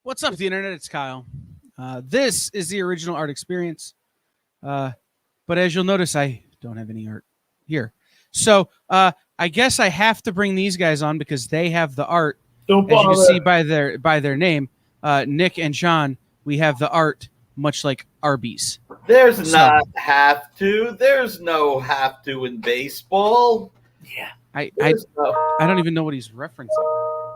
What's up, the internet? It's Kyle. This is the original art experience. But as you'll notice, I don't have any art here. So I guess I have to bring these guys on because they have the art. Don't As you bother. can see by their name, Nick and John, we have the art, much like Arby's. There's not have to. There's no have to in baseball. Yeah. I No. don't even know what he's referencing.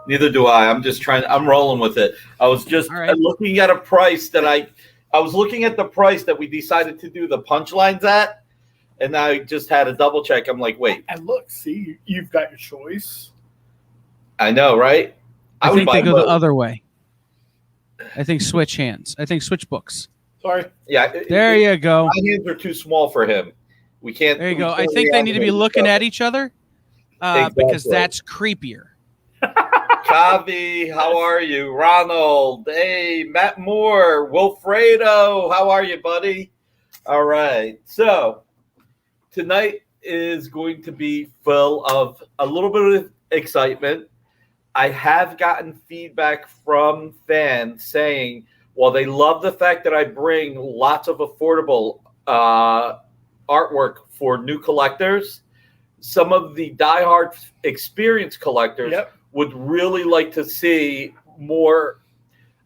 Neither do I. I'm rolling with it. I was just All right. looking at a price that I was looking at the price that we decided to do the punchlines at, and I just had a double check. I'm like, wait, And look, see, you've got your choice. I know, right? I would think they buy go both. the other way. I think switch hands. I think switch books. Sorry. Yeah, There you go. My hands are too small for him. We can't. There you we go. I can't think they need to be reanimate looking each at each other because Exactly. that's creepier. Kavi, how are you? Ronald, hey, Matt Moore, Wilfredo, how are you, buddy? All right, so tonight is going to be full of a little bit of excitement. I have gotten feedback from fans saying, well, they love the fact that I bring lots of affordable artwork for new collectors. Some of the diehard experience collectors would really like to see more.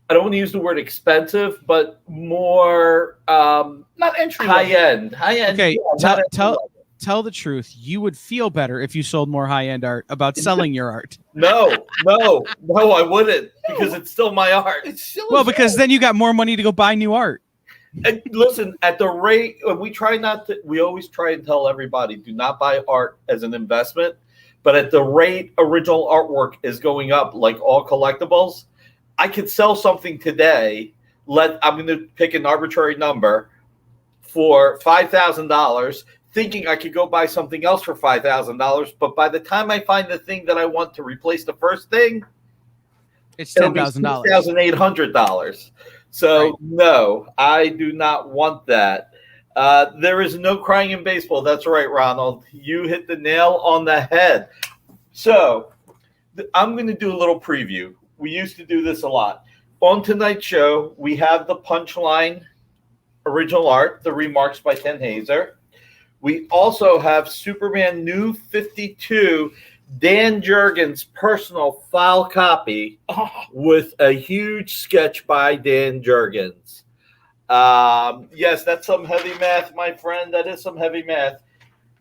I don't want to use the word expensive, but more Not entry level. high end. Okay, Yeah, tell the truth. You would feel better if you sold more high-end art about selling your art. no, I wouldn't, because it's still my art. It's still Well, because then you got more money to go buy new art. And listen, at the rate we always try and tell everybody, do not buy art as an investment. But at the rate original artwork is going up, like all collectibles, I could sell something today. I'm going to pick an arbitrary number for $5,000, thinking I could go buy something else for $5,000. But by the time I find the thing that I want to replace the first thing, It's it'll be $10,000. $6,800. So Right. no, I do not want that. There is no crying in baseball. That's right, Ronald. You hit the nail on the head. So I'm going to do a little preview. We used to do this a lot. On tonight's show, we have the Punchline original art, the remarks by Ken Hazer. We also have Superman New 52, Dan Jurgens' personal file copy with a huge sketch by Dan Jurgens. Yes, that's some heavy math, my friend. That is some heavy math.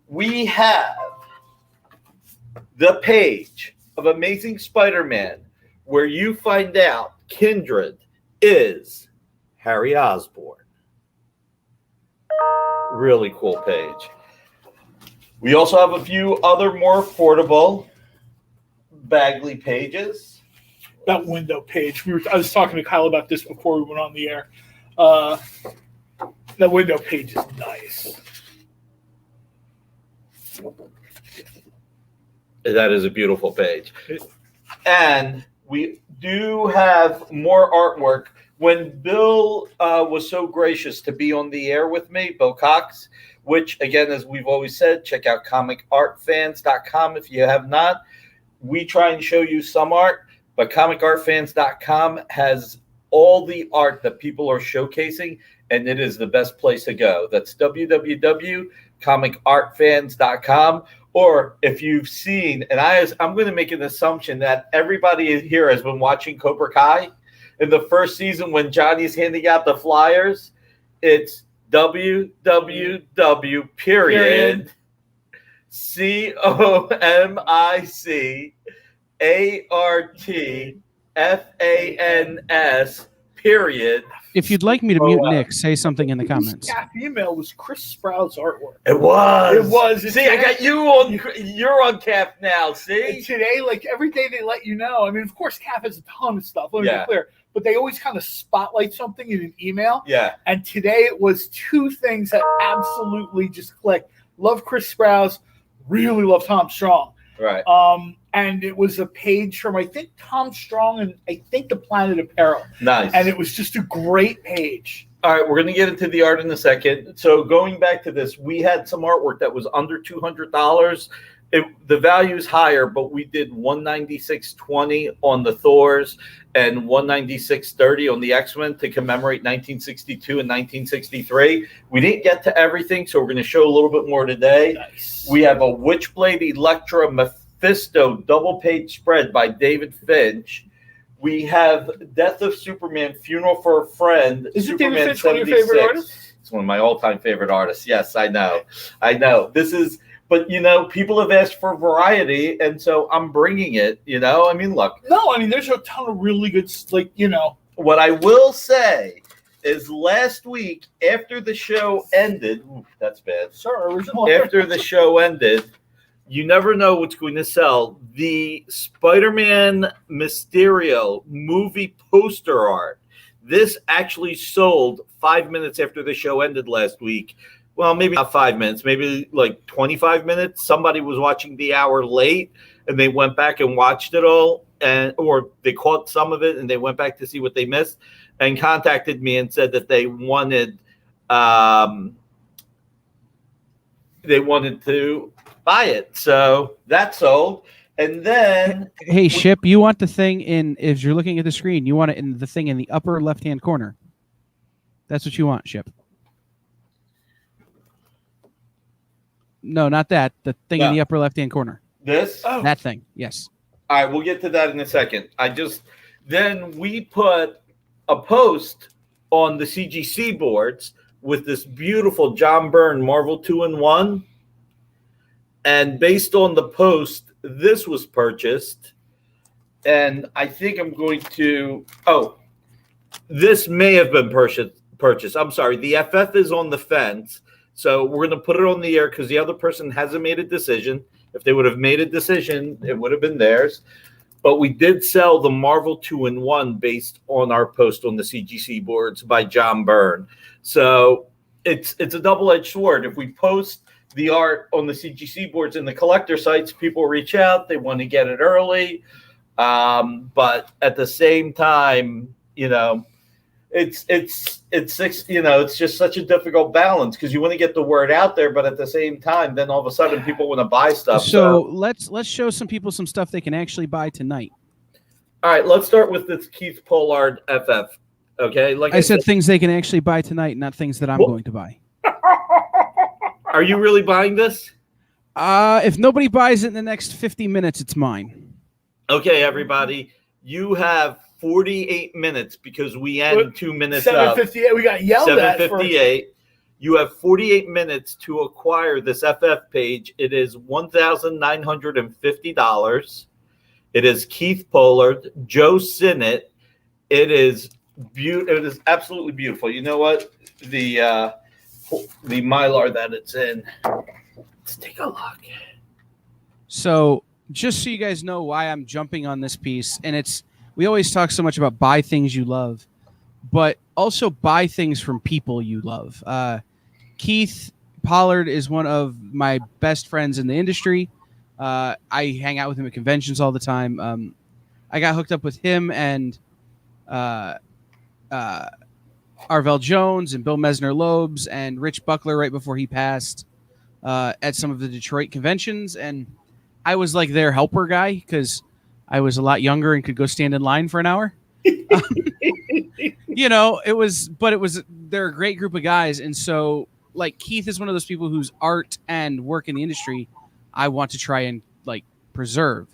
We have the page of Amazing Spider-Man where you find out Kindred is Harry Osborn. Really cool page. We also have a few other more affordable Bagley pages. That window page. I was talking to Kyle about this before we went on the air. That window page is nice. That is a beautiful page. And we do have more artwork. When Bill was so gracious to be on the air with me, Bill Cox, which, again, as we've always said, check out comicartfans.com if you have not. We try and show you some art, but comicartfans.com has all the art that people are showcasing, and it is the best place to go. That's www.comicartfans.com. Or if you've seen, and I'm going to make an assumption that everybody here has been watching Cobra Kai. In the first season, when Johnny's handing out the flyers, it's COMICARTFANS. If you'd like me to mute Nick, say something in the comments. This email was Chris Sprout's artwork. It was. It was. See, I got you on. You're on CAF now. See, And today, like every day, they let you know. I mean, of course, CAF has a ton of stuff. Let me be clear. But they always kind of spotlight something in an email. Yeah. And today it was two things that absolutely just clicked. Love Chris Sprouse. Really love Tom Strong. Right. And it was a page from, I think, Tom Strong and I think the Planet Apparel. Nice. And it was just a great page. All right, we're going to get into the art in a second. So going back to this, we had some artwork that was under $200. the value is higher, but we did 196.20 on the Thors and 196.30 on the X-Men to commemorate 1962 and 1963. We didn't get to everything, so we're going to show a little bit more today. Nice. We have a Witchblade Elektra Mephisto double-page spread by David Finch. We have Death of Superman, Funeral for a Friend. Is it Superman David Finch one of your 76. favorite artists? It's one of my all-time favorite artists. Yes, I know. This is, but people have asked for variety, and so I'm bringing it. I mean, look. No, I mean, there's a ton of really good, What I will say is, last week after the show ended, that's bad. Sir, original. After the show ended, you never know what's going to sell. The Spider-Man Mysterio movie poster art. This actually sold 5 minutes after the show ended last week. Well, maybe not 5 minutes, maybe like 25 minutes. Somebody was watching the hour late, and they went back and watched it all, or they caught some of it, and they went back to see what they missed, and contacted me and said that they wanted to buy it. So that sold. And then, Hey, Ship, you want the thing if you're looking at the screen, you want it in the thing in the upper left-hand corner. That's what you want, Ship. No, not that. The thing in the upper left-hand corner. this. Oh. That thing, yes. All right, we'll get to that in a second. Then we put a post on the CGC boards with this beautiful John Byrne Marvel 2-in-1. And based on the post, this was purchased. And I think I'm going to, this may have been purchased. I'm sorry. The FF is on the fence. So we're going to put it on the air because the other person hasn't made a decision. If they would have made a decision, it would have been theirs. But we did sell the Marvel 2-in-1 based on our post on the CGC boards by John Byrne. So it's a double-edged sword. If we post the art on the CGC boards and the collector sites, people reach out. They want to get it early. But at the same time, it's just such a difficult balance because you want to get the word out there, but at the same time, then all of a sudden people want to buy stuff. So let's show some people some stuff they can actually buy tonight. All right, let's start with this Keith Pollard FF. Okay, like I said things they can actually buy tonight, not things that I'm going to buy. Are you really buying this? If nobody buys it in the next 50 minutes, it's mine. Okay, everybody, you have 48 minutes because we end 2 minutes up. 7:58. We got yelled at. 7:58. You have 48 minutes to acquire this FF page. It is $1,950. It is Keith Pollard, Joe Sinnott. It is beautiful. It is absolutely beautiful. You know what? The Mylar that it's in. Let's take a look. So just so you guys know why I'm jumping on this piece, and we always talk so much about buy things you love, but also buy things from people you love. Keith Pollard is one of my best friends in the industry. I hang out with him at conventions all the time. I got hooked up with him and Arvell Jones and Bill Mesner-Lobes and Rich Buckler right before he passed at some of the Detroit conventions. And I was like their helper guy because I was a lot younger and could go stand in line for an hour. They're a great group of guys. And so like Keith is one of those people whose art and work in the industry I want to try and like preserve.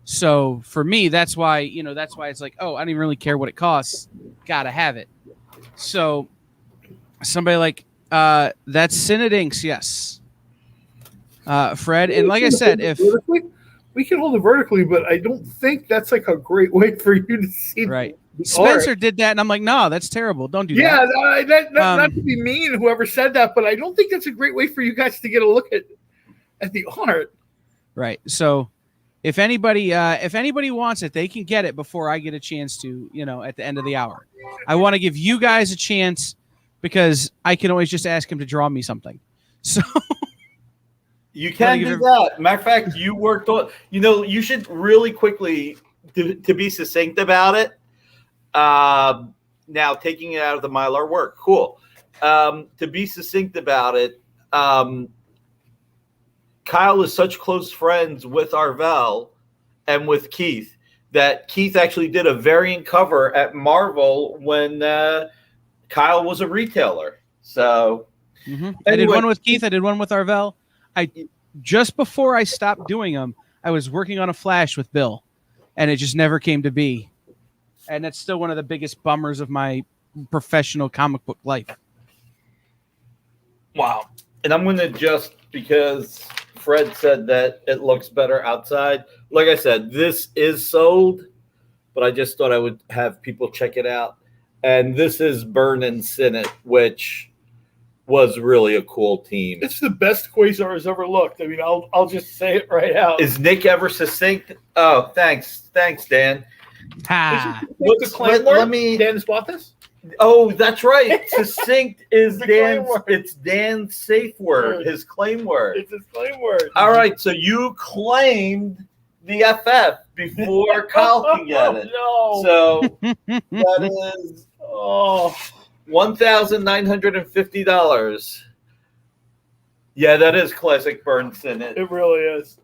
So for me, that's why it's like, oh, I don't even really care what it costs. Gotta have it. So somebody like that's Synod Inks, yes. Fred, and like I said, if we can hold it vertically, but I don't think that's like a great way for you to see. Right. Spencer did that, and I'm like, no, that's terrible. Don't do that. Yeah, not to be mean, whoever said that, but I don't think that's a great way for you guys to get a look at the art. Right. So if anybody wants it, they can get it before I get a chance to, at the end of the hour. I want to give you guys a chance because I can always just ask him to draw me something. So you can do that. Matter of fact, you worked on, you should really quickly, to be succinct about it. Now taking it out of the Mylar work. Cool. To be succinct about it. Kyle is such close friends with Arvell and with Keith that Keith actually did a variant cover at Marvel when Kyle was a retailer. So I did one with Keith. I did one with Arvell. Just before I stopped doing them, I was working on a Flash with Bill, and it just never came to be. And that's still one of the biggest bummers of my professional comic book life. Wow. And I'm going to just, because Fred said that it looks better outside. Like I said, this is sold, but I just thought I would have people check it out. And this is Byrne and Sinnott, which was really a cool team. It's the best Quasar has ever looked. I mean, I'll just say it right out. Is Nick ever succinct? Oh, thanks, Dan. What's the claim word? Let me. Dan bought this. Oh, that's right. Succinct is The Dan's. claim word. It's Dan's safe word. His claim word. It's his claim word. All right. So you claimed the FF before Kyle can get it. No. So that is $1,950. Yeah, that is classic Burns in it. It really is.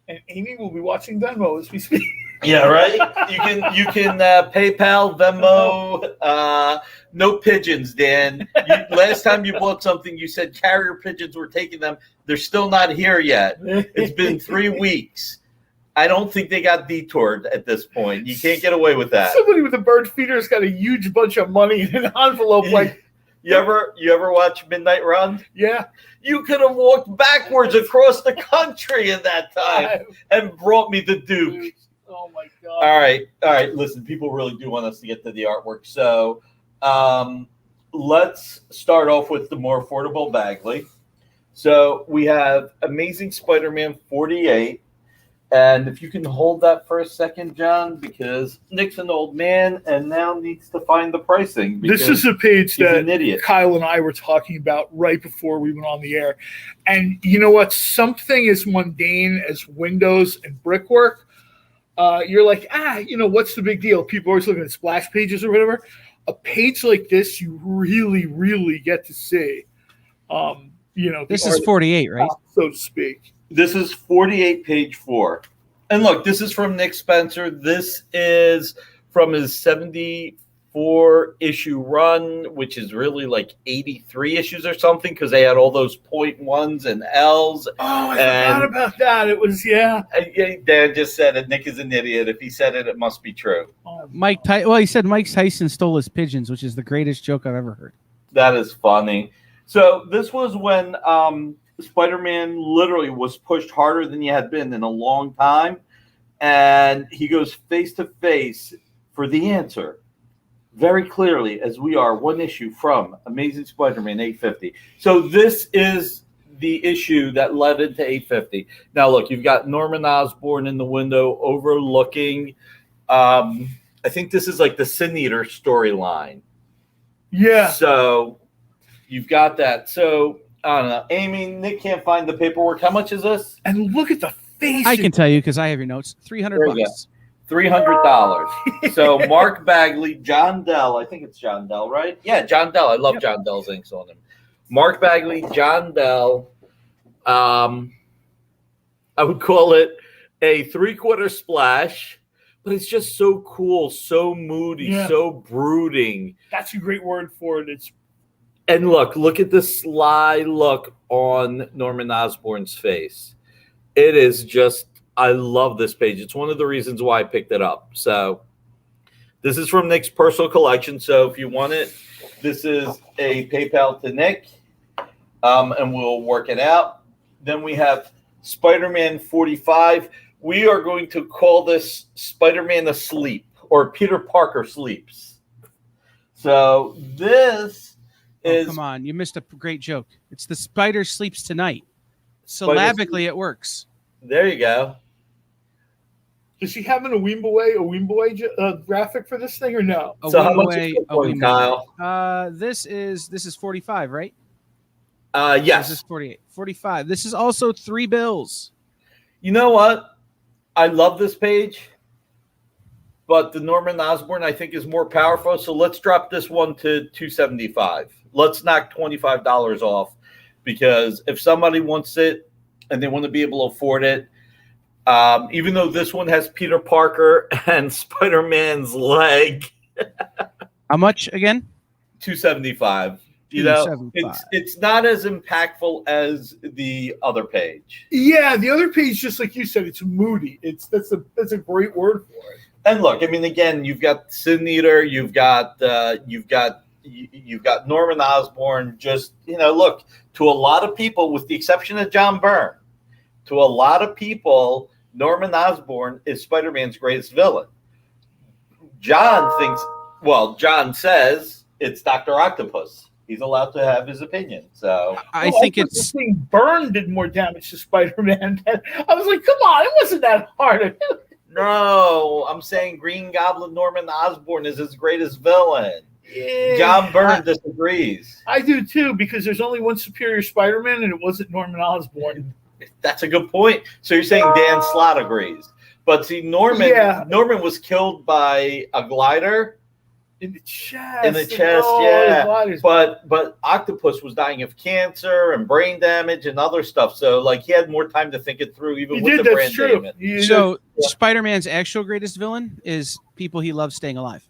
And Amy will be watching Venmo as we speak. Yeah, right. You can PayPal, Venmo, no pigeons, Dan. Last time you bought something, you said carrier pigeons were taking them. They're still not here yet. It's been 3 weeks. I don't think they got detoured at this point. You can't get away with that. Somebody with a bird feeder's got a huge bunch of money in an envelope. Like, you ever watch Midnight Run? yeah, you could have walked backwards across the country in that time and brought me the Duke. Oh my God! All right. Listen, people really do want us to get to the artwork, so let's start off with the more affordable Bagley. So we have Amazing Spider-Man 48. And if you can hold that for a second, John, because Nick's an old man and now needs to find the pricing. This is a page that an idiot. Kyle and I were talking about right before we went on the air. And you know what? Something as mundane as windows and brickwork, you're like, what's the big deal? People are always looking at splash pages or whatever. A page like this, you really, really get to see. This is 48, right? So to speak. This is 48, page 4. And look, this is from Nick Spencer. This is from his 74-issue run, which is really like 83 issues or something, because they had all those .1s and Ls. Oh, I forgot about that. It was, yeah. Dan just said it. Nick is an idiot. If he said it, it must be true. He said Mike Tyson stole his pigeons, which is the greatest joke I've ever heard. That is funny. So this was when Spider-Man literally was pushed harder than he had been in a long time. And he goes face to face for the answer very clearly, as we are one issue from Amazing Spider-Man 850. So this is the issue that led into 850. Now, look, you've got Norman Osborn in the window overlooking. I think this is like the Sin Eater storyline. Yeah. So you've got that. So I don't know. Amy, Nick can't find the paperwork. How much is this? And look at the face. I can tell you because I have your notes. $300. $300. So Mark Bagley, John Dell. I think it's John Dell, right? Yeah, John Dell. I love John Dell's inks on him. Mark Bagley, John Dell. I would call it a 3/4 splash, but it's just so cool, so moody, so brooding. That's a great word for it. And look at the sly look on Norman Osborn's face. It is just, I love this page. It's one of the reasons why I picked it up. So this is from Nick's personal collection. So if you want it, this is a PayPal to Nick, and we'll work it out. Then we have Spider-Man 45. We are going to call this Spider-Man Asleep, or Peter Parker Sleeps. So this... come on, you missed a great joke. It's the Spider Sleeps Tonight. Syllabically, it works. There you go. Does he have a Weemboy graphic for this thing or no? So how much is it for, Kyle? This is 45, right? Yes. This is 48. 45. This is also 3 bills. You know what? I love this page, but the Norman Osborn I think is more powerful. So let's drop this one to $275. Let's knock $25 off, because if somebody wants it, and they want to be able to afford it. Even though this one has Peter Parker and Spider-Man's leg, How much again? $275. You know, $275. it's not as impactful as the other page. Yeah, the other page, just like you said, it's moody. That's a great word for it. And look, I mean, again, you've got Sin Eater, you've got Norman Osborn. Just, you know, look, to a lot of people, with the exception of John Byrne, to a lot of people, Norman Osborn is Spider-Man's greatest villain. John says it's Dr. Octopus. He's allowed to have his opinion. So I think it's Byrne did more damage to Spider-Man. I was like, come on, it wasn't that hard. no, I'm saying Green Goblin Norman Osborn is his greatest villain. Yeah. John Byrne disagrees. I do too, because there's only one superior Spider-Man, and it wasn't Norman Osborn. That's a good point. So you're saying Dan Slott agrees. But see, Norman was killed by a glider. In the chest. Yeah. The But Octopus was dying of cancer and brain damage and other stuff. So like he had more time to think it through, even with the brain damage. So Spider-Man's actual greatest villain is people he loves staying alive.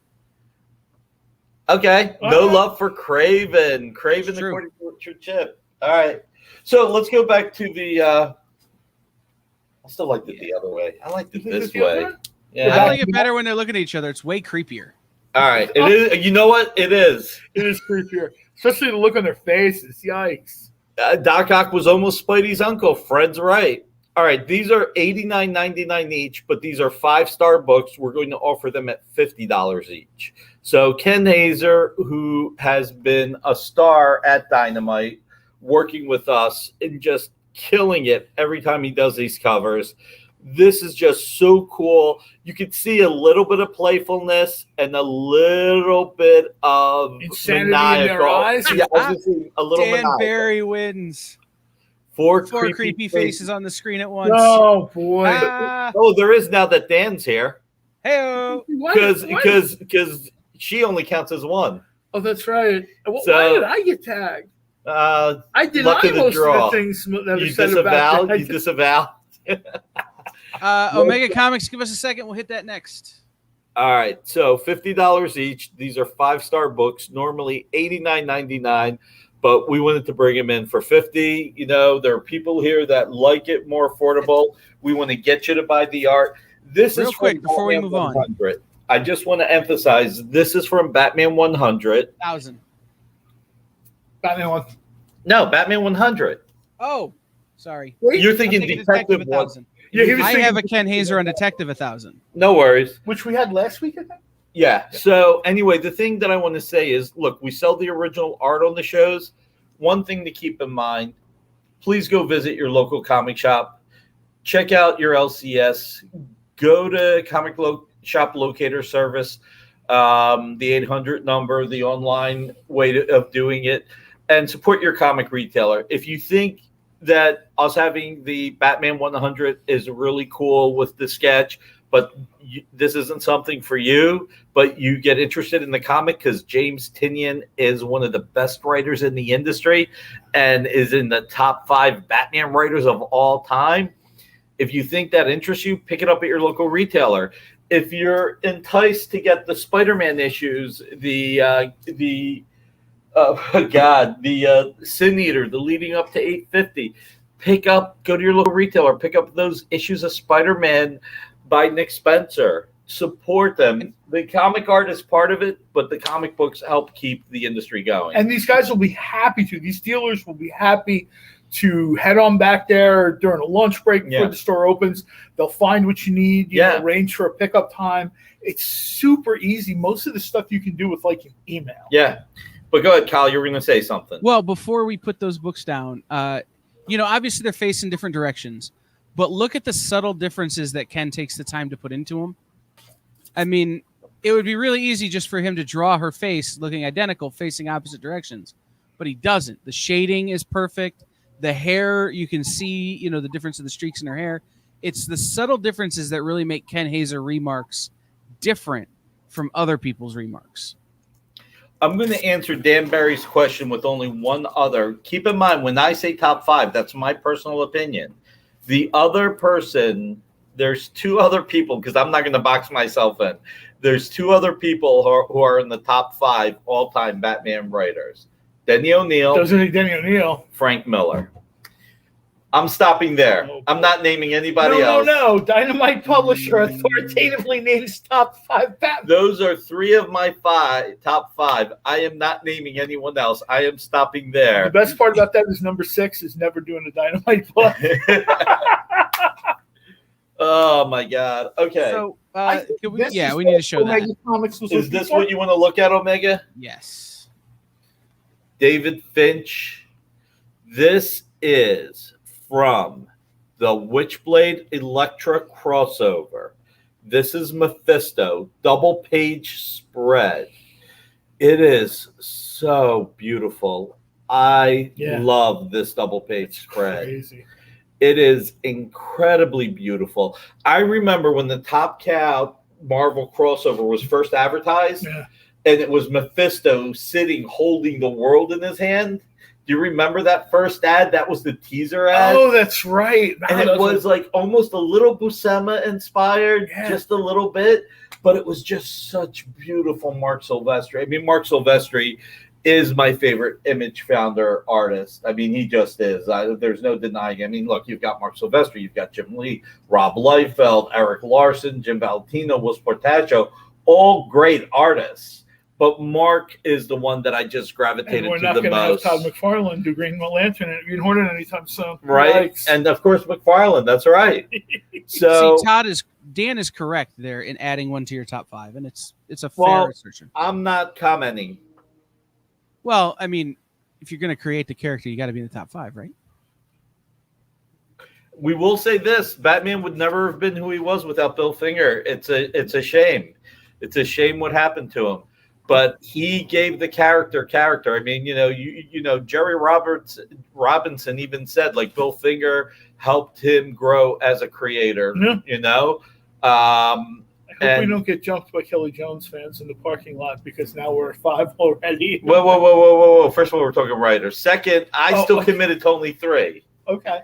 Okay. No love for Craven. Craven the Tortured Chip. All right. So let's go back to the I still like it the other way. I like it this way. Yeah. I like it better when they're looking at each other. It's way creepier. All right. It is. You know what? It is. It is creepier. Especially the look on their faces. Yikes. Doc Ock was almost Spidey's uncle. Fred's right. All right. These are $89.99 each, but these are 5-star books. We're going to offer them at $50 each. So Ken Hazer, who has been a star at Dynamite, working with us and just killing it every time he does these covers. This is just so cool. You can see a little bit of playfulness and a little bit of insanity maniacal. in their eyes. Yeah, I was just saying a little Dan maniacal. Barry wins. Four creepy faces on the screen at once. Oh boy! Oh, there is now that Dan's here. Hey-o. Because she only counts as one. Oh, that's right. Why did I get tagged? I did luck not of the most draw. of the things that You are said about that. You disavow. Omega Comics, give us a second. We'll hit that next. All right, so $50 each. These are 5-star books, normally $89.99, but we wanted to bring them in for $50. You know, there are people here that like it more affordable. We want to get you to buy the art. This Real is quick from before we Batman move on. 100. I just want to emphasize this is from Batman 100. 1,000. Batman one. No, Batman 100. Oh, sorry. You're I'm thinking Detective 1,000. Yeah, he was I thinking- have a Ken Hazer on Detective 1,000. No worries. Which we had last week, I think. Yeah. So anyway, the thing that I want to say is, look, we sell the original art on the shows. One thing to keep in mind, please go visit your local comic shop. Check out your LCS. Go to Comic Shop Locator Service, the 800 number, the online way of doing it, and support your comic retailer. If you think that us having the Batman 100 is really cool with the sketch, but this isn't something for you, but you get interested in the comic because James Tynion is one of the best writers in the industry and is in the top 5 Batman writers of all time. If you think that interests you, pick it up at your local retailer. If you're enticed to get the Spider-Man issues, the Sin Eater, the leading up to 850, go to your local retailer, pick up those issues of Spider-Man by Nick Spencer. Support them. The comic art is part of it, but the comic books help keep the industry going. And these guys will be happy to. These dealers will be happy to head on back there during a lunch break before the store opens. They'll find what you need, you know, arrange for a pickup time. It's super easy. Most of the stuff you can do with like an email. Yeah. But go ahead, Kyle. You were going to say something. Well, before we put those books down, you know, obviously they're facing different directions, but look at the subtle differences that Ken takes the time to put into them. I mean, it would be really easy just for him to draw her face looking identical, facing opposite directions, but he doesn't. The shading is perfect. The hair, you can see, you know, the difference in the streaks in her hair. It's the subtle differences that really make Ken Hazer remarks different from other people's remarks. I'm going to answer Dan Barry's question with only one other. Keep in mind, when I say top 5, that's my personal opinion. The other person, there's two other people, because I'm not going to box myself in. There's two other people who are in the top 5 all-time Batman writers. Denny O'Neil, Doesn't he, Denny O'Neil? Frank Miller. I'm stopping there. Oh, I'm not naming anybody else. No. Dynamite Publisher authoritatively names top 5 Batman. Those are 3 of my top 5. I am not naming anyone else. I am stopping The there. best part about that is number 6 is never doing a Dynamite book. Oh my God. Okay. So, I think we this is need to show Omega that. Comics was Is looking this for. what you want to look at, Omega? Yes. David Finch. This is from the Witchblade Elektra crossover. This is Mephisto, double page spread. It is so beautiful. I love this double page spread. Crazy. It is incredibly beautiful. I remember when the Top Cow Marvel crossover was first advertised, and it was Mephisto sitting holding the world in his hand. Do you remember that first ad? That was the teaser ad. Oh, that's right. And it was like almost a little Buscema inspired, just a little bit, but it was just such beautiful Mark Silvestri. I mean, Mark Silvestri is my favorite Image founder artist. I mean, he just is. There's no denying. I mean, look, you've got Mark Silvestri, you've got Jim Lee, Rob Liefeld, Eric Larson, Jim Valentino, Will Portacio, all great artists. But Mark is the one that I just gravitated to the most. And we're not going to have Todd McFarlane do Green Lantern and Green Hornet anytime soon. Right. Yikes. And of course, McFarlane. That's right. So See, Dan is correct there in adding one to your top 5, and it's a fair assertion. I'm not commenting. Well, I mean, if you're going to create the character, you got to be in the top 5, right? We will say this: Batman would never have been who he was without Bill Finger. It's a shame. It's a shame what happened to him. But he gave the character. I mean, you know, Jerry Robinson even said, like, Bill Finger helped him grow as a creator. Yeah. You know, I hope we don't get jumped by Kelly Jones fans in the parking lot because now we're at 5 already. Whoa! First of all, we're talking writers. Second, I still committed to only 3. Okay.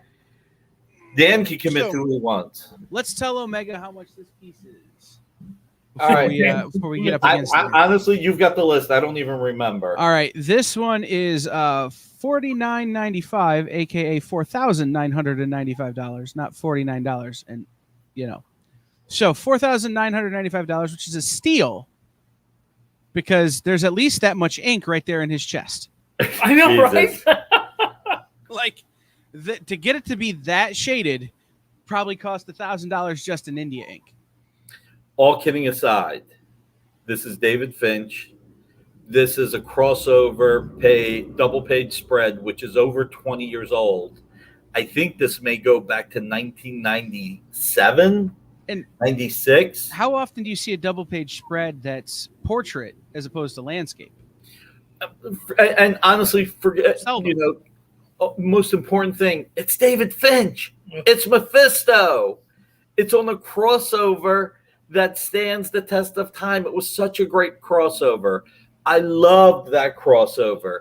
Dan can commit to who he wants. Let's tell Omega how much this piece is. All right. Before we get up against it. Honestly, you've got the list. I don't even remember. All right, this one is $49.95, aka $4,995, not $49, and so $4,995, which is a steal because there's at least that much ink right there in his chest. I know, right? Like to get it to be that shaded, probably cost $1,000 just in India ink. All kidding aside, this is David Finch. This is a crossover double page spread, which is over 20 years old. I think this may go back to 1997 and 96. How often do you see a double page spread that's portrait as opposed to landscape? And honestly, forget, most important thing, it's David Finch. It's Mephisto. It's on a crossover that stands the test of time. It was such a great crossover. I loved that crossover.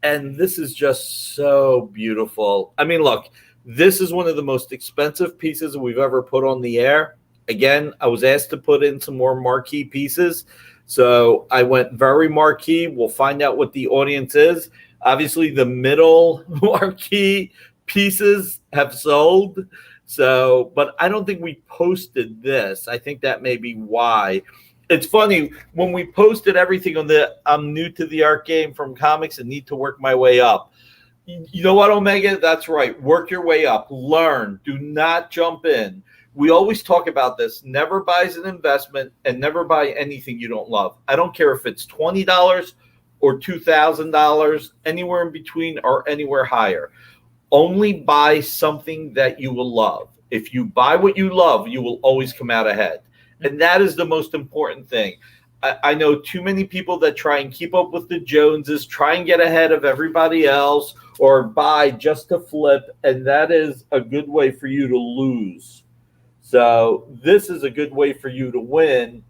And this is just so beautiful. I mean, look, this is one of the most expensive pieces we've ever put on the air. Again, I was asked to put in some more marquee pieces. So I went very marquee. We'll find out what the audience is. Obviously, the middle marquee pieces have sold. So, but I don't think we posted this. I think that may be why. It's funny, when we posted everything on the I'm new to the art game from comics and need to work my way up. You know what, Omega? That's right. Work your way up. Learn. Do not jump in. We always talk about this. Never buy as an investment and never buy anything you don't love. I don't care if it's $20 or $2,000, anywhere in between or anywhere higher. Only buy something that you will love. If you buy what you love, you will always come out ahead. And that is the most important thing. I know too many people that try and keep up with the Joneses, try and get ahead of everybody else, or buy just to flip, and that is a good way for you to lose. So this is a good way for you to win,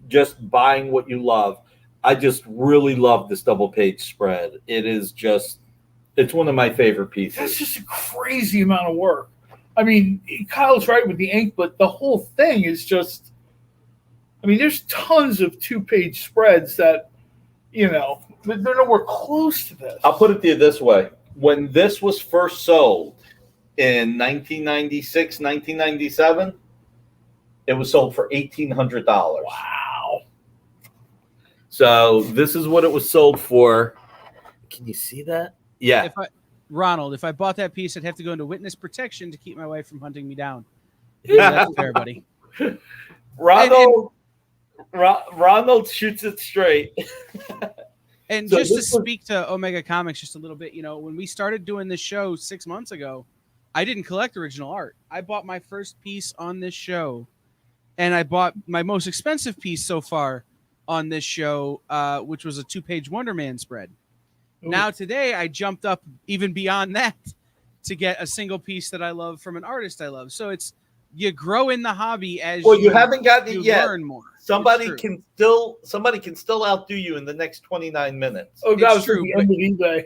just buying what you love. I just really love this double page spread. It is just... It's one of my favorite pieces. That's just a crazy amount of work. I mean, Kyle's right with the ink, but the whole thing is just. I mean, there's tons of 2-page spreads that, they're nowhere close to this. I'll put it to you this way. When this was first sold in 1996, 1997, it was sold for $1,800. Wow. So this is what it was sold for. Can you see that? Yeah. If I bought that piece, I'd have to go into witness protection to keep my wife from hunting me down. That's fair, buddy. Ronald shoots it straight. And So just to this was- speak to Omega Comics just a little bit, when we started doing this show 6 months ago, I didn't collect original art. I bought my first piece on this show, and I bought my most expensive piece so far on this show, which was a 2-page Wonder Man spread. Ooh. Now today, I jumped up even beyond that to get a single piece that I love from an artist I love. So it's you grow in the hobby as you haven't gotten you it yet. learn more. Somebody It's true. can still outdo you in the next 29 minutes. Oh, that It's was true, the end of eBay.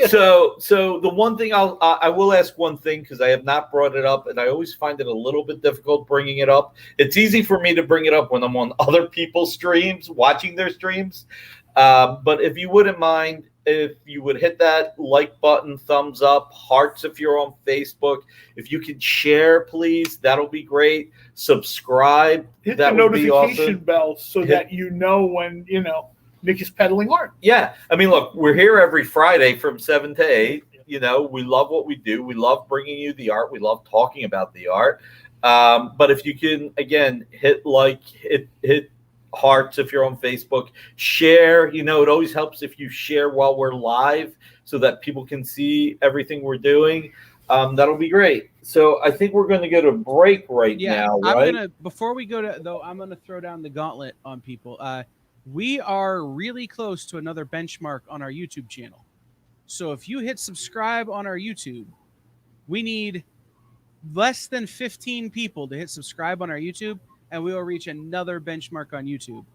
So the one thing I will ask one thing, because I have not brought it up, and I always find it a little bit difficult bringing it up. It's easy for me to bring it up when I'm on other people's streams, watching their streams. But if you wouldn't mind, if you would hit that like button, thumbs up, hearts if you're on Facebook. If you can share, please, that'll be great. Subscribe. Hit that the would be notification awesome. bell so that you know when, Nick is peddling art. Yeah. I mean, look, we're here every Friday from 7 to 8. We love what we do. We love bringing you the art. We love talking about the art. But if you can, again, hit hearts if you're on Facebook, share. It always helps if you share while we're live so that people can see everything we're doing. That'll be great. So I think we're going to go to break now, right? Before we go to I'm gonna throw down the gauntlet on people. We are really close to another benchmark on our YouTube channel. So if you hit subscribe on our YouTube, we need less than 15 people to hit subscribe on our YouTube, and we will reach another benchmark on YouTube.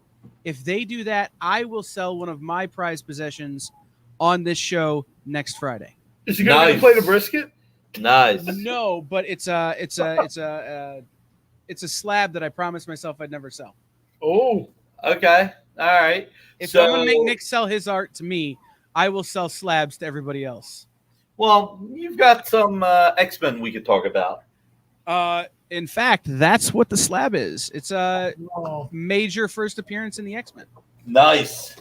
If they do that, I will sell one of my prized possessions on this show next Friday. Is he going to play the brisket? Nice. No, but it's a slab that I promised myself I'd never sell. Oh, Okay. All right. If I'm gonna make Nick sell his art to me, I will sell slabs to everybody else. Well, you've got some X-Men we could talk about. In fact, that's what the slab is. It's a no. major first appearance in the X-Men. Nice.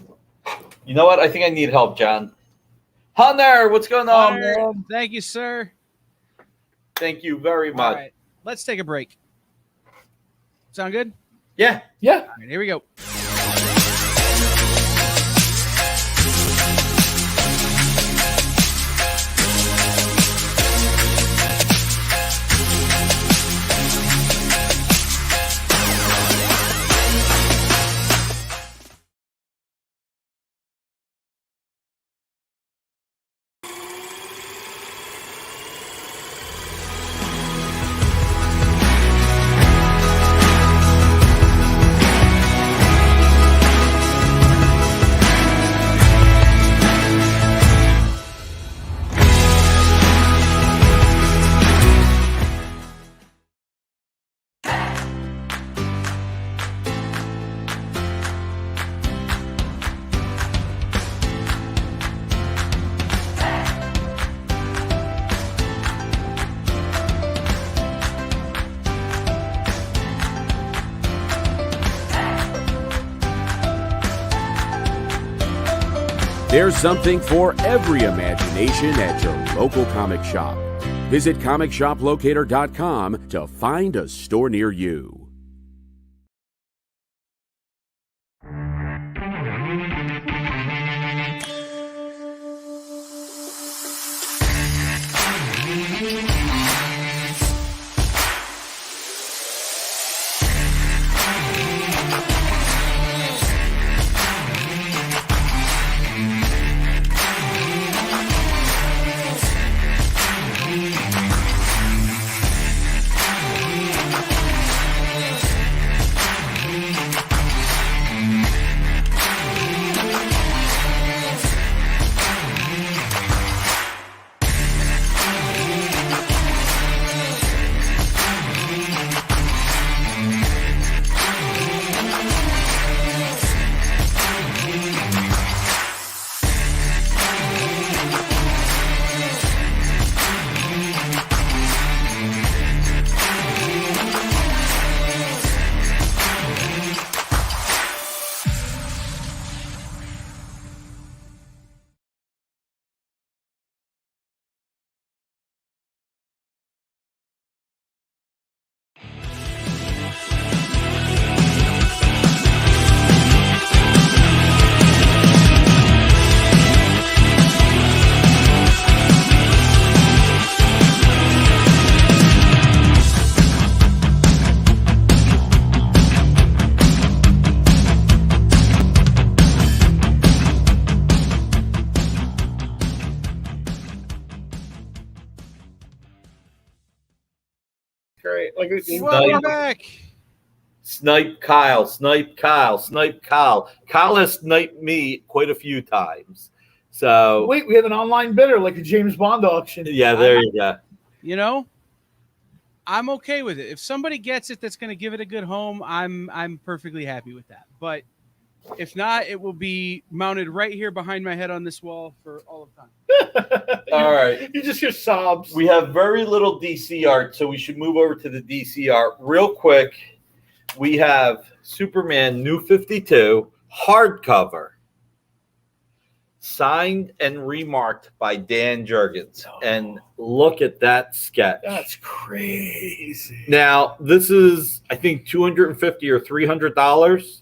You know what? I think I need help, John. Hunter, what's going on, Hunter, man? thank you, sir. Thank you very All much. right, let's take a break. Sound good? Yeah. Yeah. All right, here we go. There's something for every imagination at your local comic shop. Visit ComicShopLocator.com to find a store near you. Like Welcome back. Snipe Kyle, Snipe Kyle, Snipe Kyle. Kyle has sniped me quite a few times. So wait, we have an online bidder like a James Bond auction. yeah, there you go. You know, I'm okay with it. If somebody gets it that's going to give it a good home, I'm perfectly happy with that. But if not, it will be mounted right here behind my head on this wall for all of time. All right. You just hear sobs. We have very little DC art, so we should move over to the DC art real quick. We have Superman New 52 hardcover, signed and remarked by Dan Jurgens. And look at that sketch. That's crazy. Now, this is, I think, $250 or $300.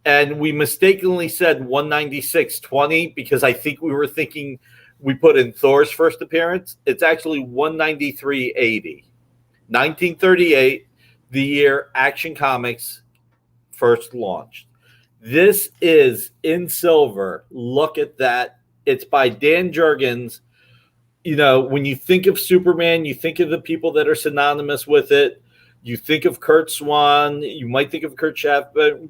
And we mistakenly said $196.20 because I think we were thinking we put in Thor's first appearance. It's actually $193.80. 1938, the year Action Comics first launched. This is in silver. Look at that. It's by Dan Jurgens. You know, when you think of Superman, you think of the people that are synonymous with it. You think of Kurt Swan. You might think of Kurt Schaffenberger.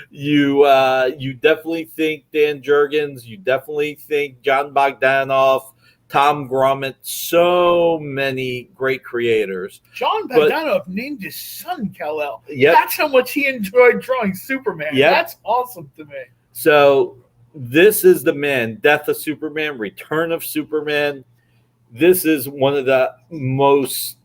You definitely think Dan Jurgens. You definitely think John Bogdanoff, Tom Grummett. So many great creators. John Bogdanoff named his son Kal-El. Yep. That's how much he enjoyed drawing Superman. Yep. That's awesome to me. So this is the man, Death of Superman, Return of Superman. This is one of the most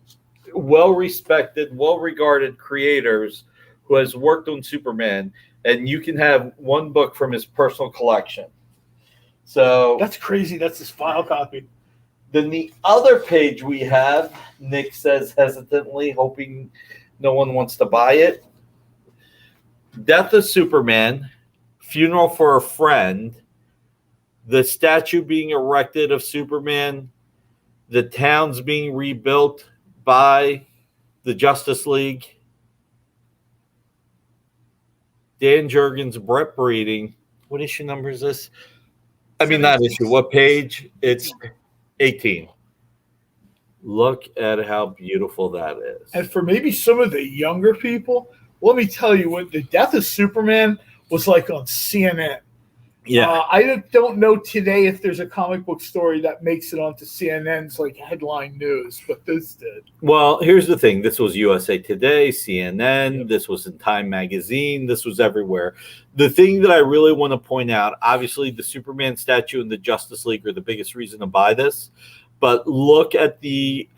well-respected, well-regarded creators who has worked on Superman, and you can have one book from his personal collection. So That's crazy. That's his file copy. then the other page we have, Nick says hesitantly, hoping no one wants to buy it. Death of Superman, Funeral for a Friend, the statue being erected of Superman, the town's being rebuilt by the Justice League, Dan Jurgens, Brett Breeding. What issue number is this? I mean, not issue. What page? It's 18. Look at how beautiful that is. And for maybe some of the younger people, let me tell you what the Death of Superman was like on CNN. Yeah. I don't know today if there's a comic book story that makes it onto CNN's like headline news, but this did. Well, here's the thing. This was USA Today, CNN. This was in Time Magazine. This was everywhere. The thing that I really want to point out, obviously the Superman statue and the Justice League are the biggest reason to buy this. But look at the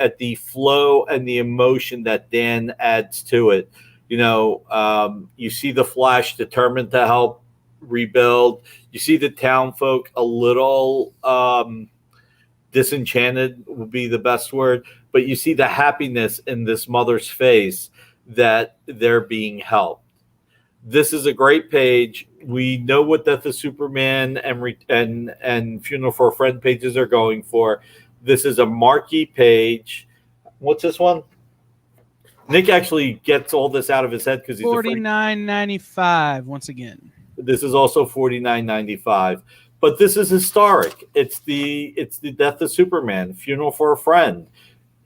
flow and the emotion that Dan adds to it. You know, you see the Flash determined to help rebuild. You see the town folk a little disenchanted would be the best word, but you see the happiness in this mother's face that they're being helped. This is a great page. We know what Death of Superman and Funeral for a Friend pages are going for. This is a marquee page. What's this one? Nick actually gets all this out of his head because he's $49.95 once again. This is also $49.95, but this is historic. It's the Death of Superman, Funeral for a Friend.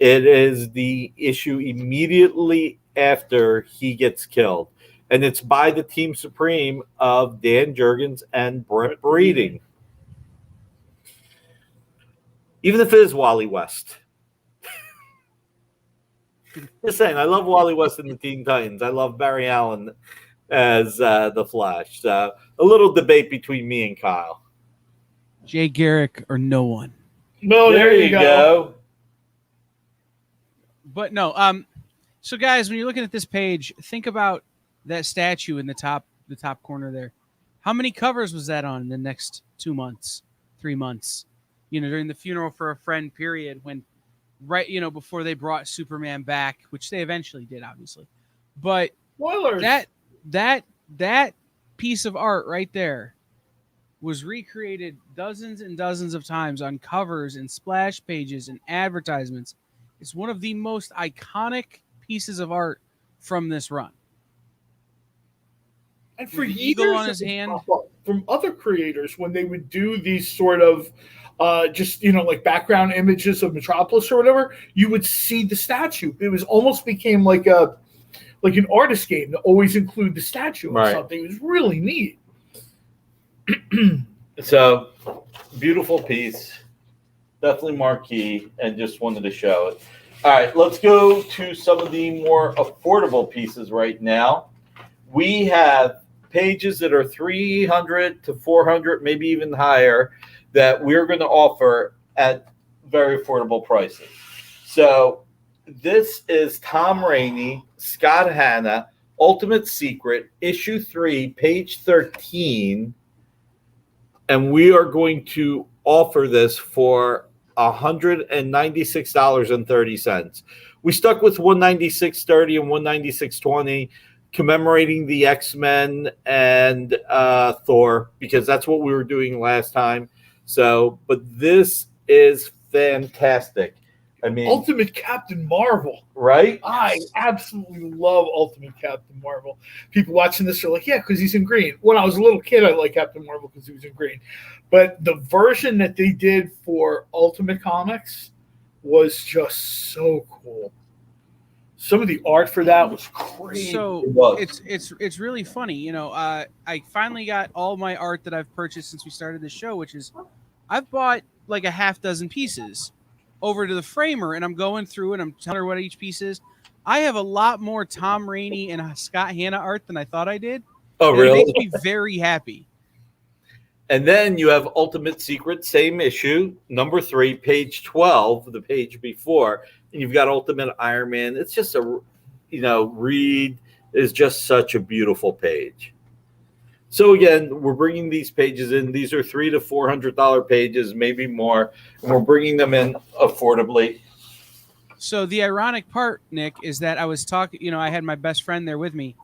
It is the issue immediately after he gets killed, and it's by the Team Supreme of Dan Jurgens and Brett Breeding. Even if it is Wally West. Just saying, I love Wally West and the Teen Titans. I love Barry Allen as the Flash. So a little debate between me and Kyle. Jay Garrick or no one. No, there you go. But no, so guys, when you're looking at this page, think about that statue in the top corner there. How many covers was that on in the next 2 months, 3 months? You know, during the Funeral for a Friend period, when before they brought Superman back, which they eventually did, obviously. But Spoilers. that piece of art right there was recreated dozens and dozens of times on covers and splash pages and advertisements. It's one of the most iconic pieces of art from this run. And for With the eagle years on his hand. from other creators when they would do these sort of just like background images of Metropolis or whatever, you would see the statue. It was almost became like an artist game to always include the statue or Right. something. It was really neat. So beautiful piece, definitely marquee, and just wanted to show it. All right, let's go to some of the more affordable pieces right now. We have pages that are 300 to 400, maybe even higher, that we're going to offer at very affordable prices. So this is Tom Rainey, Scott Hanna, Ultimate Secret, issue 3, page 13. And we are going to offer this for $196.30. We stuck with $196.30 and $196.20, commemorating the X-Men and Thor, because that's what we were doing last time. So, but this is fantastic. I mean, Ultimate Captain Marvel. right? I absolutely love Ultimate Captain Marvel. People watching this are like, yeah, because he's in green. When I was a little kid, I liked Captain Marvel because he was in green. But the version that they did for Ultimate Comics was just so cool. Some of the art for that was crazy. So It was. it's really funny. I finally got all my art that I've purchased since we started the show, which is I've bought like a half dozen pieces over to the framer, and I'm going through and I'm telling her what each piece is. I have a lot more Tom Rainey and Scott Hanna art than I thought I did. Oh, And really? It makes me very happy. And then you have Ultimate Secret, same issue, number 3, page 12, the page before, and you've got Ultimate Iron Man. It's just read is just such a beautiful page. So again, we're bringing these pages in. These are $300 to $400 pages, maybe more, and we're bringing them in affordably. So the ironic part, Nick, is that I was talking, I had my best friend there with me,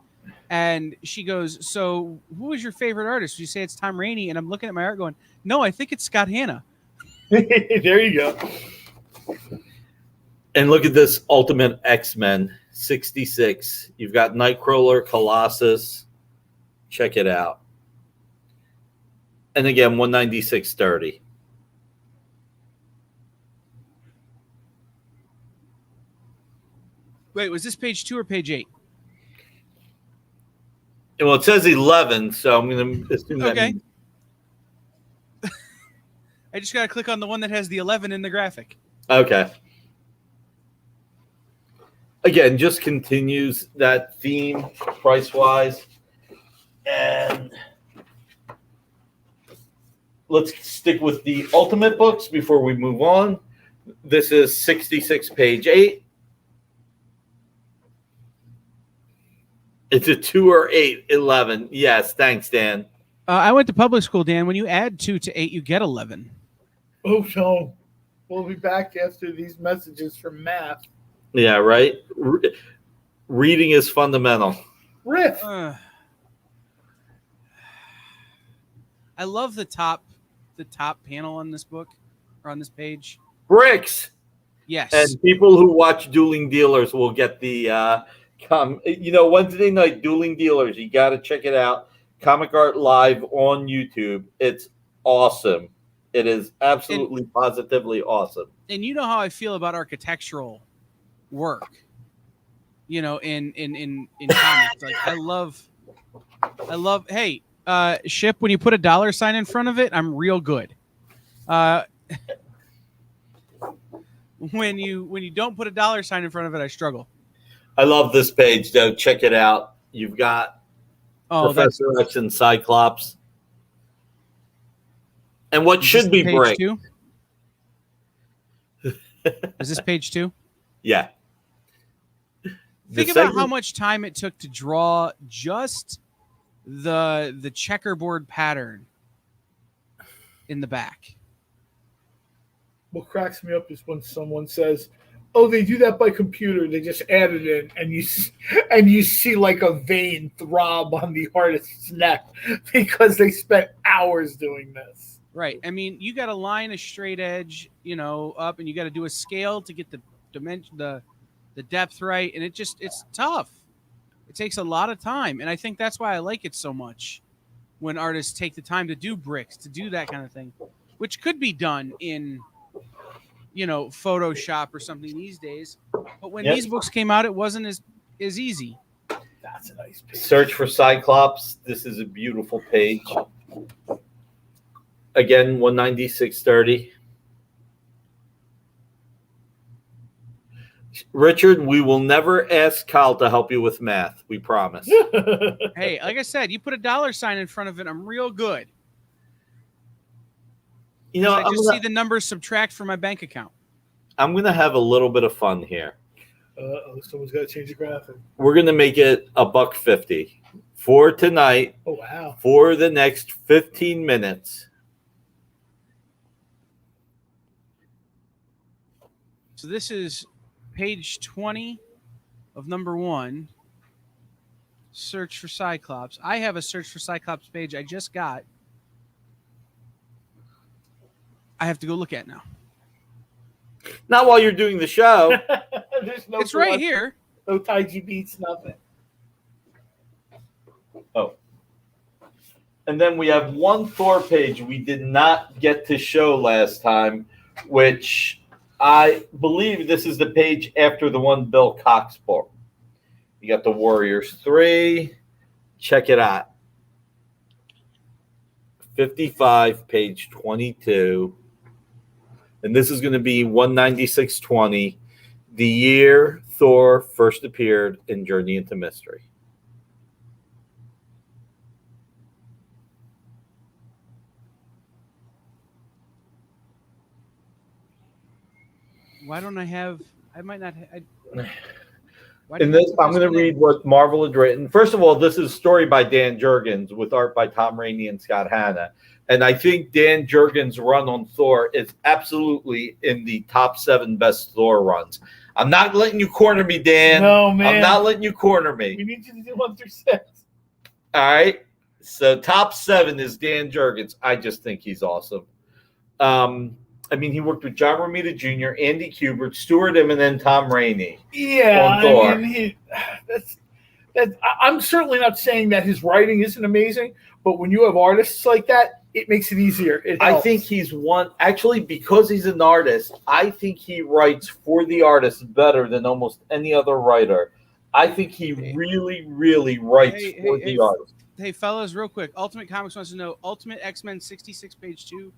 and she goes, so who is your favorite artist? You say it's Tom Rainey, and I'm looking at my art going, no, I think it's Scott Hanna. There you go. And look at this Ultimate X-Men 66. You've got Nightcrawler, Colossus. Check it out. And again, $196.30. Wait, was this page 2 or page 8? Well, it says 11, so I'm going to assume that Okay. means- I just got to click on the one that has the 11 in the graphic. Okay. Again, just continues that theme price-wise. And let's stick with the Ultimate books before we move on. This is 66, page 8. It's a 2 or 8, 11. Yes, thanks, Dan. I went to public school, Dan. When you add 2 to 8, you get 11. Oh, no. We'll be back after these messages from math. Yeah, right? Reading is fundamental. Riff. I love the top panel on this book or on this page. Bricks! Yes. And people who watch Dueling Dealers will get the Wednesday night Dueling Dealers. You got to check it out. Comic Art Live on YouTube. It's awesome. It is absolutely positively awesome. And you know how I feel about architectural work. In comics. Like I love hey, Ship, when you put a dollar sign in front of it, I'm real good. When you don't put a dollar sign in front of it, I struggle. I love this page, though. Check it out. You've got Professor X and Cyclops. And what should be page Brick. 2? Is this page 2? Yeah. Think about how much time it took to draw just the checkerboard pattern in the back. What cracks me up is when someone says, "Oh, they do that by computer. They just add it in," and you see like a vein throb on the artist's neck because they spent hours doing this. Right. I mean, you got to line a straight edge, up, and you got to do a scale to get the dimension, the depth right, and it's tough. It takes a lot of time, and I think that's why I like it so much when artists take the time to do bricks, to do that kind of thing. which could be done in, Photoshop or something these days. But when Yep. these books came out, it wasn't as easy. That's a nice page. Search for Cyclops. This is a beautiful page. Again, 196.30. Richard, we will never ask Kyle to help you with math. We promise. Hey, like I said, you put a dollar sign in front of it, I'm real good. You know, I just see the numbers subtract from my bank account. I'm going to have a little bit of fun here. Someone's got to change the graphic. We're going to make it $1.50 for tonight, Oh, wow. for the next 15 minutes. So this is page 20 of number 1. Search for Cyclops. I have a search for Cyclops page I just got. I have to go look at now. Not while you're doing the show. There's no It's right blood, here. No Taiji beats, nothing. Oh. And then we have one Thor page we did not get to show last time, which I believe this is the page after the one Bill Cox book. You got the Warriors 3. Check it out. 55, page 22. And this is going to be 196.20, the year Thor first appeared in Journey into Mystery. Why don't I have? I might not. In this, I'm going to read what Marvel had written. First of all, this is a story by Dan Jurgens with art by Tom Rainey and Scott Hanna. And I think Dan Jurgens' run on Thor is absolutely in the top 7 best Thor runs. I'm not letting you corner me, Dan. No, man. I'm not letting you corner me. We need you to do 1 through 6. All right. So top 7 is Dan Jurgens. I just think he's awesome. I mean, he worked with John Romita Jr., Andy Kubert, Stuart Immonen, Tom Rainey. Yeah, On Thor. I mean, I'm certainly not saying that his writing isn't amazing, but when you have artists like that, it makes it easier. It I helps. think he's one, actually, because he's an artist, I think he writes for the artist better than almost any other writer. I think he really, really writes for the artist. Hey, fellas, real quick. Ultimate Comics wants to know Ultimate X-Men 66 page 2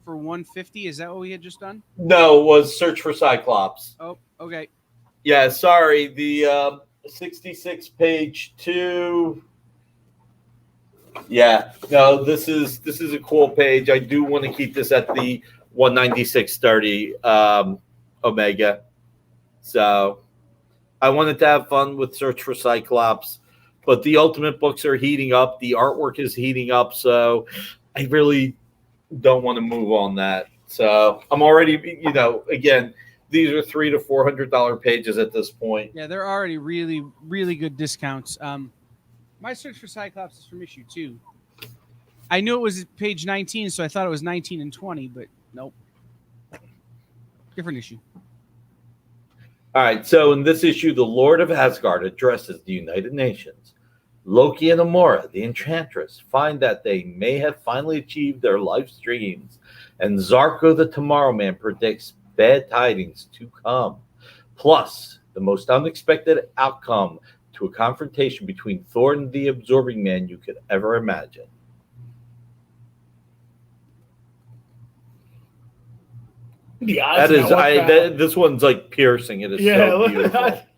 for 150. Is that what we had just done? No, it was Search for Cyclops. Oh, okay. Yeah, sorry. The 66 page 2. Yeah, no, this is a cool page. I do want to keep this at the 196.30 Omega. So I wanted to have fun with Search for Cyclops, but the Ultimate books are heating up. The artwork is heating up, so I really don't want to move on that. So I'm already, again, these are $300 to $400 pages at this point. Yeah, they're already really, really good discounts. My search for Cyclops is from issue 2. I knew it was page 19, so I thought it was 19 and 20, but nope. Different issue. All right, so in this issue, the Lord of Asgard addresses the United Nations. Loki and Amora, the Enchantress, find that they may have finally achieved their life's dreams, and Zarko the Tomorrow Man predicts bad tidings to come. Plus, the most unexpected outcome to a confrontation between Thor and the Absorbing Man you could ever imagine. The eyes That is, now look bad. this one's like piercing. It is Yeah, so look at beautiful. that.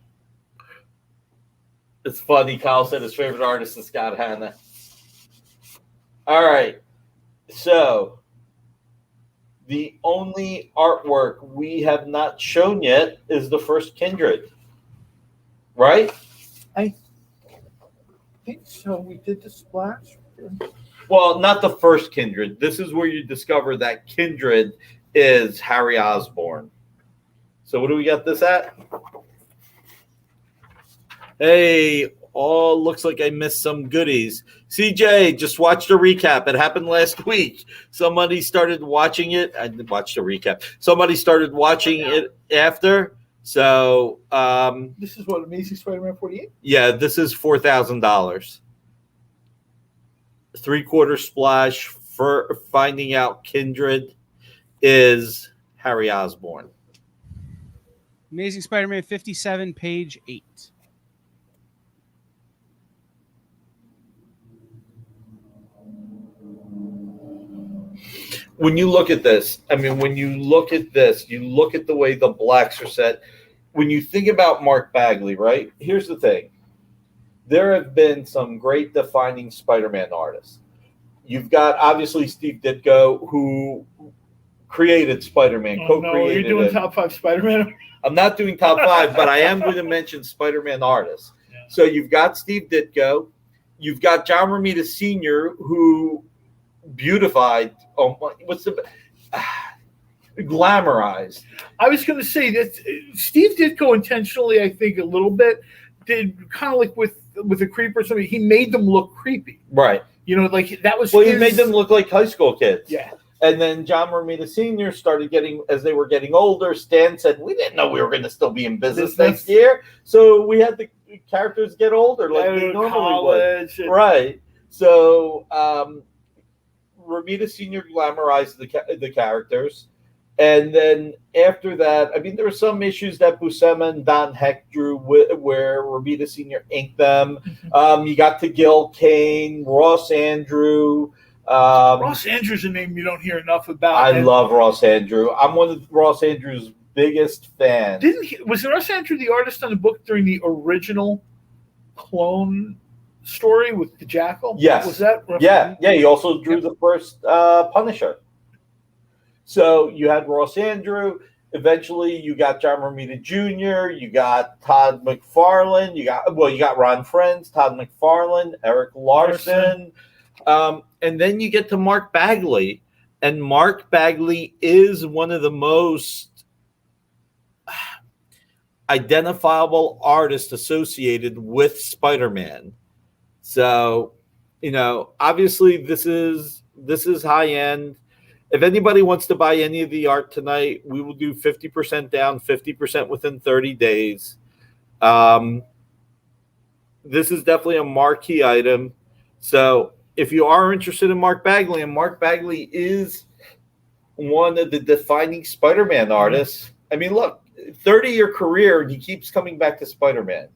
It's funny. Kyle said his favorite artist is Scott Hanna. All right. So, the only artwork we have not shown yet is the first Kindred. Right? I think so. We did the splash. Well, not the first Kindred. This is where you discover that Kindred is Harry Osborn. So, what do we got this at? Hey, looks like I missed some goodies. CJ, just watched a recap. It happened last week. Somebody started watching it. I watched a recap. Somebody started watching it after. So, This is what Amazing Spider-Man 48. yeah, this is $4,000. 3/4 splash for finding out Kindred. is Harry Osborn. Amazing Spider-Man 57, page 8. When you look at this, when you look at this, you look at the way the blacks are set. When you think about Mark Bagley, right? Here's the thing. There have been some great defining Spider-Man artists. You've got, obviously, Steve Ditko, who created Spider-Man, co-created you're doing it. top 5 Spider-Man? I'm not doing top 5, but I am going to mention Spider-Man artists. Yeah. So you've got Steve Ditko. You've got John Romita Sr., who beautified, glamorized. I was going to say that Steve Ditko intentionally, I think, a little bit, did kind of like with the Creeper or something, he made them look creepy. Right. Like that was he made them look like high school kids. Yeah. And then John Romita Sr. started as they were getting older, Stan said, we didn't know we were going to still be in business next year. So we had the characters get older like they normally would. Right. So Romita Sr. glamorized the characters. And then after that, there were some issues that Buscema and Don Heck drew where Romita Sr. inked them. You got to Gil Kane, Ross Andrew. Ross Andrew's a name you don't hear enough about. I love Ross Andrew. I'm one of Ross Andrew's biggest fans. Was Ross Andrew the artist on the book during the original clone story with the Jackal? Yes. Was that? Yeah. He also drew the first Punisher. So you had Ross Andrew. Eventually, you got John Romita Jr. You got Todd McFarlane. You got Ron Frenz, Todd McFarlane, Eric Larson. And then you get to Mark Bagley. And Mark Bagley is one of the most identifiable artists associated with Spider-Man. So, obviously this is high end. If anybody wants to buy any of the art tonight, we will do 50% down, 50% within 30 days. This is definitely a marquee item. So if you are interested in Mark Bagley, and Mark Bagley is one of the defining Spider-Man artists. Look, 30-year career, and he keeps coming back to Spider-Man.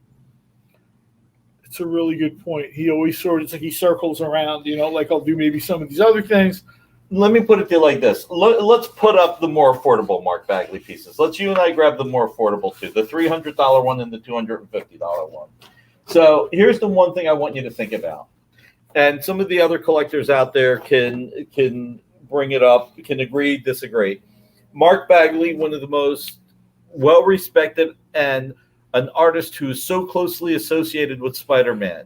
It's a really good point. He always it's like he circles around, like I'll do maybe some of these other things. Let me put it to you like this. Let's put up the more affordable Mark Bagley pieces. Let's you and I grab the more affordable two, the $300 one and the $250 one. So here's the one thing I want you to think about. And some of the other collectors out there can bring it up, can agree, disagree. Mark Bagley, one of the most well-respected and an artist who is so closely associated with Spider-Man.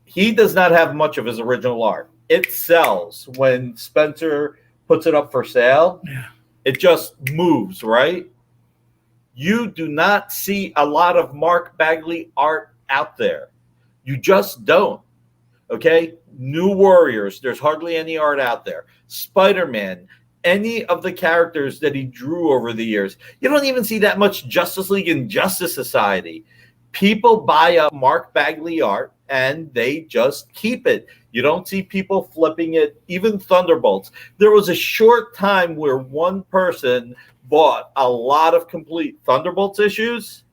He does not have much of his original art. It sells when Spencer puts it up for sale. Yeah. It just moves, right? You do not see a lot of Mark Bagley art out there. You just don't. Okay? New Warriors, there's hardly any art out there. Spider-Man, any of the characters that he drew over the years. You don't even see that much Justice League and Justice Society. People buy up Mark Bagley art and they just keep it. You don't see people flipping it, even Thunderbolts. There was a short time where one person bought a lot of complete Thunderbolts issues,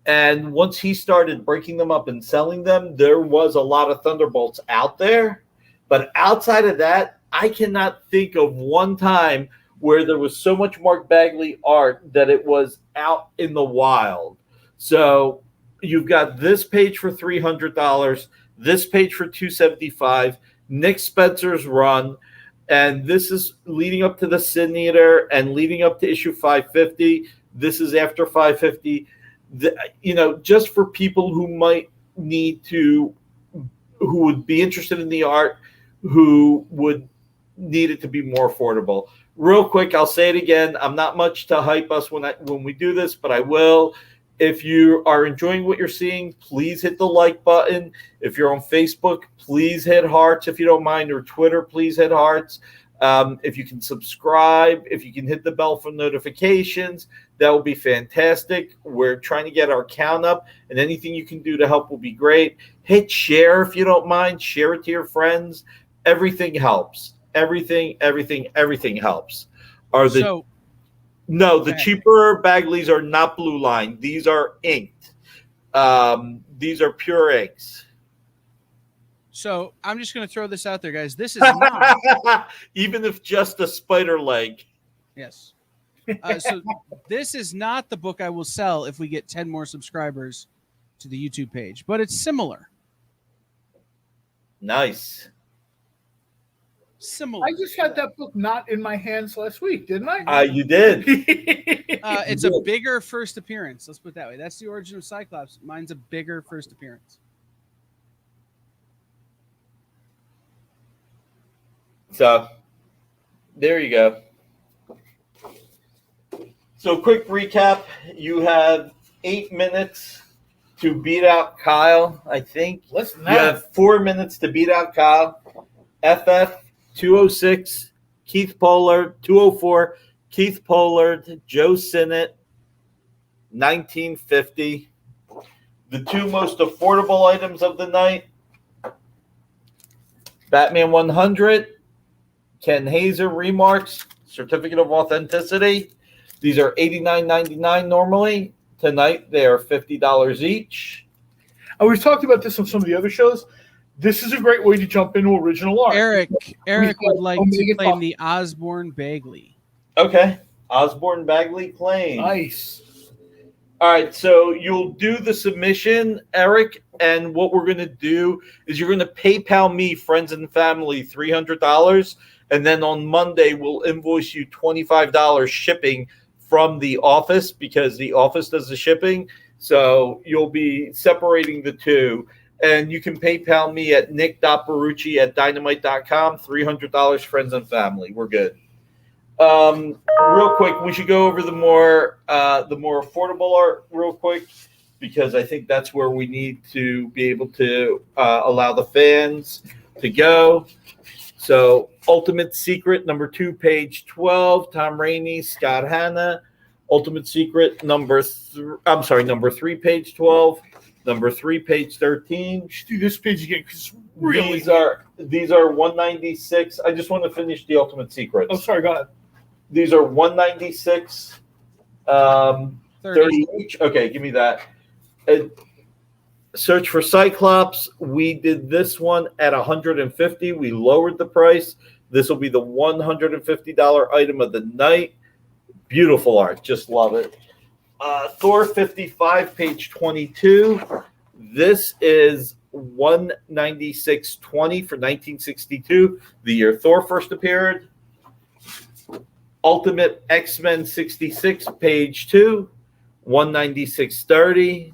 and once he started breaking them up and selling them, there was a lot of Thunderbolts out there. But outside of that, I cannot think of one time where there was so much Mark Bagley art that it was out in the wild. So you've got this page for $300, this page for $275, Nick Spencer's run, and this is leading up to the Sin Eater and leading up to issue 550. This is after 550. Just for people who might need to, who would be interested in the art, who would need it to be more affordable. Real quick, I'll say it again. I'm not much to hype us when we do this, but I will. If you are enjoying what you're seeing, please hit the like button. If you're on Facebook, please hit hearts if you don't mind, or Twitter, please hit hearts. If you can subscribe, if you can hit the bell for notifications, that will be fantastic. We're trying to get our count up, and anything you can do to help will be great. Hit share if you don't mind. Share it to your friends. Everything helps. Everything helps. are the So no, the Okay. cheaper Bagleys are not Blue Line. These are inked. These are pure inks. So I'm just going to throw this out there, guys. This is not. Even if just a spider leg. Yes. So this is not the book I will sell if we get 10 more subscribers to the YouTube page, but it's similar. Nice. Similar. I just had that book not in my hands last week, didn't I? You did. It's a bigger first appearance. Let's put it that way. That's the origin of Cyclops. Mine's a bigger first appearance. So there you go. So quick recap. You have 8 minutes to beat out Kyle, I think. Listen, You have 4 minutes to beat out Kyle. FF 206, Keith Pollard 204, Keith Pollard, Joe Sinnott 1950. The two most affordable items of the night: Batman 100, Ken Hazer Remarks, Certificate of Authenticity. These are $89.99 normally. Tonight they are $50 each. and we've talked about this on some of the other shows. This is a great way to jump into original art. Eric would like to Omega claim Top. the Osborne Bagley. Okay. Osborne Bagley claim. Nice. All right, so you'll do the submission, Eric, and what we're going to do is you're going to PayPal me, friends and family, $300, and then on Monday we'll invoice you $25 shipping from the office because the office does the shipping. So you'll be separating the two, and you can PayPal me at nick.barucci@dynamite.com, $300, friends and family. We're good. Real quick, we should go over the more affordable art real quick because I think that's where we need to be able to allow the fans to go. So, Ultimate Secret number 2, page 12, Tom Rainey, Scott Hanna. Ultimate Secret number 3, page 12. Number 3, page 13. We should do this page again because really. These are 196. I just want to finish the Ultimate Secrets. Oh, sorry. Go ahead. These are 196, 30 each. Okay, give me that. Search for Cyclops. We did this one at 150. We lowered the price. This will be the $150 item of the night. Beautiful art. Just love it. Thor 55, page 22. This is 196.20 for 1962, the year Thor first appeared. Ultimate X-Men 66, page 2, 196.30.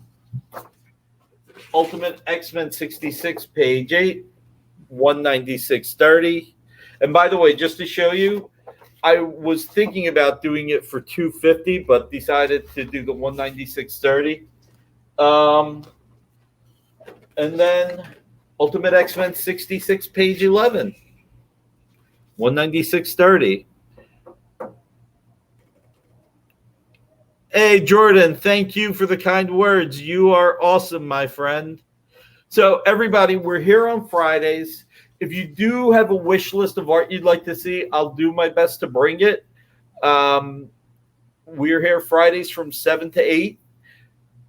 Ultimate X-Men 66, page 8, 196.30. And by the way, just to show you, I was thinking about doing it for $250, but decided to do the 196.30. And then Ultimate X-Men 66, page 11, 196.30. Hey, Jordan, thank you for the kind words. You are awesome, my friend. So, everybody, we're here on Fridays. If you do have a wish list of art you'd like to see, I'll do my best to bring it. We're here Fridays from 7 to 8.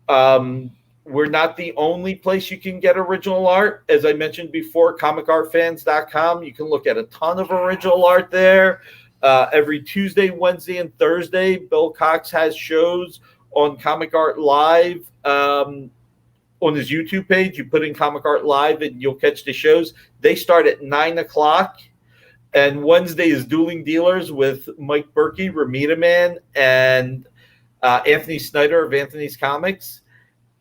We're not the only place you can get original art. As I mentioned before, comicartfans.com. You can look at a ton of original art there. Every Tuesday, Wednesday, and Thursday, Bill Cox has shows on Comic Art Live on his YouTube page. You put in Comic Art Live and you'll catch the shows. They start at 9 o'clock. And Wednesday is Dueling Dealers with Mike Berkey, Ramita Man, and Anthony Snyder of Anthony's Comics.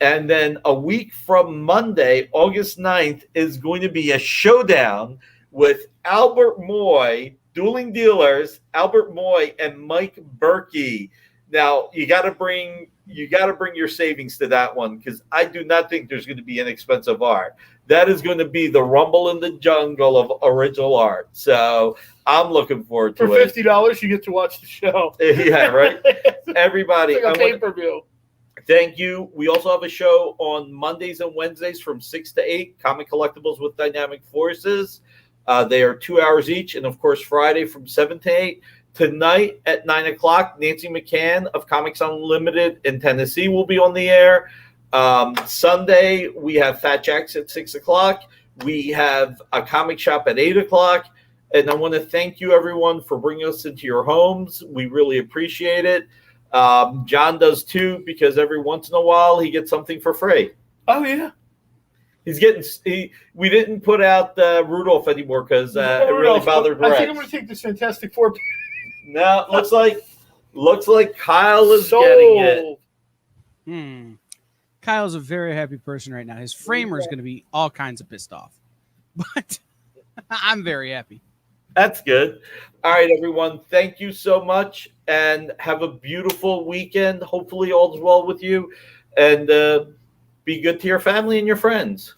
And then a week from Monday, August 9th, is going to be a showdown with Albert Moy, Dueling Dealers, Albert Moy, and Mike Berkey. Now you got to bring your savings to that one because I do not think there's going to be inexpensive art. That is going to be the rumble in the jungle of original art. So I'm looking forward to it. For $50, you get to watch the show. Yeah, right. Everybody, It's like a pay-per-view. thank you. We also have a show on Mondays and Wednesdays from 6 to 8, Comic Collectibles with Dynamic Forces. They are 2 hours each. And, of course, Friday from 7 to 8, Tonight at 9 o'clock, Nancy McCann of Comics Unlimited in Tennessee will be on the air. Sunday, we have Fat Jacks at 6 o'clock. We have a comic shop at 8 o'clock. And I want to thank you, everyone, for bringing us into your homes. We really appreciate it. John does too, because every once in a while he gets something for free. Oh, yeah. We didn't put out Rudolph anymore because it really bothered I Rex. think I'm going to take this Fantastic Four. No, looks like Kyle is Sold. getting it. Kyle's a very happy person right now. His framer is going to be all kinds of pissed off, but I'm very happy. That's good. All right, everyone. Thank you so much, and have a beautiful weekend. Hopefully, all is well with you, and be good to your family and your friends.